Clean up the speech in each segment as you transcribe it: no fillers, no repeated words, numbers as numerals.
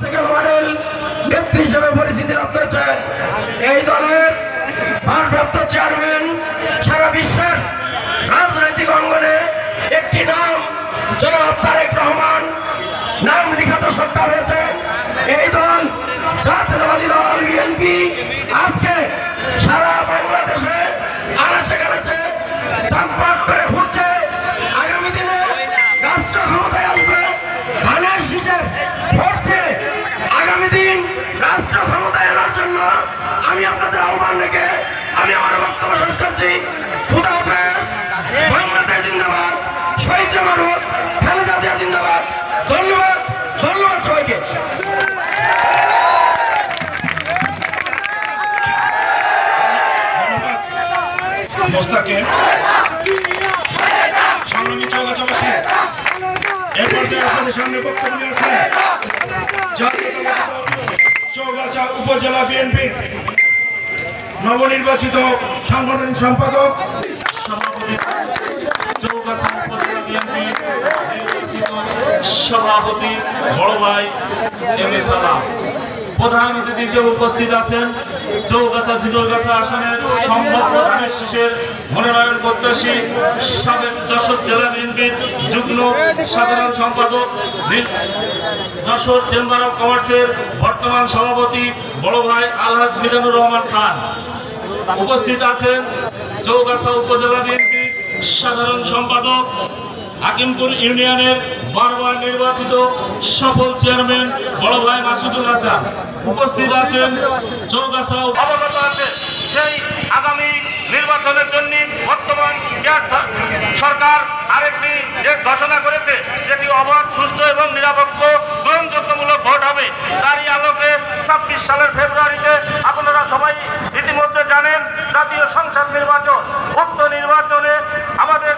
থেকে মডেল নেত্রী হিসেবে পরিচিতি লাভ করেছেন। এই দলের ভারপ্রাপ্ত চেয়ারম্যান, সারা বিশ্বের রাজনৈতিক অঙ্গনে একটি নাম জনাব তারেক রহমান নাম লিখাত সত্তা হয়েছে। এই দল জাতীয়তাবাদী দল বিএনপি আজকে সারা বাংলাদেশে আনাচে কানাচে টকবক করে ঘুরছে। আগামী দিনে রাষ্ট্র ক্ষমতায় আসবে ধানের শীষের ভোট দিয়ে আগামী দিন রাষ্ট্র ক্ষমতায় আনার জন্য আমি আপনাদের আহ্বান রেখে আমি আমার বক্তব্য শেষ করছি। খুদা হাফেজ। বাংলাদেশ জিন্দাবাদ, শহীদ জামানত, খালেদা জিয়া জিন্দাবাদ। ধন্যবাদ, ধন্যবাদ সবাইকে। মোস্তাকে সংগ্রামী চৌগাছাবাসী এ পর্যায়ে আপনাদের সামনে বক্তব্য নিয়ে আসছেন চৌগাছা উপজেলা বিএনপির নবনির্বাচিত সাংগঠনিক সম্পাদক, সভাপতি, চৌগাছা উপজেলা বিএনপি নির্বাচিত সভাপতি বড় ভাই এম এ সালাম। প্রধান অতিথি হিসেবে উপস্থিত আছেন চৌগাছা ঝিগরগাছা আসনের সম্ভাব্য ধানের শীষের মনোনয়ন প্রত্যাশী সাবেক যশোর জেলা বিএনপির যুগ্ম সাধারণ সম্পাদক, যশোর চেম্বার অব কমার্সের বর্তমান সভাপতি বড় ভাই আলহাজ মিজানুর রহমান খান। উপস্থিত আছেন চৌগাছা উপজেলা বিএনপির সাধারণ সম্পাদক, হাকিমপুর ইউনিয়নের বারবার নির্বাচিত সফল চেয়ারম্যান বড় ভাই মাসুদুল আচার। উপস্থিত আছেন চৌগাছা অবগত আছে সেই আগামী নির্বাচনের জন্য বর্তমান সরকার আরেকটি যে ঘোষণা করেছে, যেটি অবাধ, সুষ্ঠু এবং নিরপেক্ষ গ্রহণযোগ্যমূলক ভোট হবে। তারই আলোকে 26 সালের ফেব্রুয়ারিতে আপনারা সবাই ইতিমধ্যে জানেন জাতীয় সংসদ নির্বাচন। উক্ত নির্বাচনে আমাদের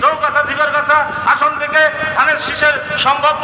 চৌগাছা ঝিগরগাছা আসন থেকে ধানের শীষের সম্ভাব্য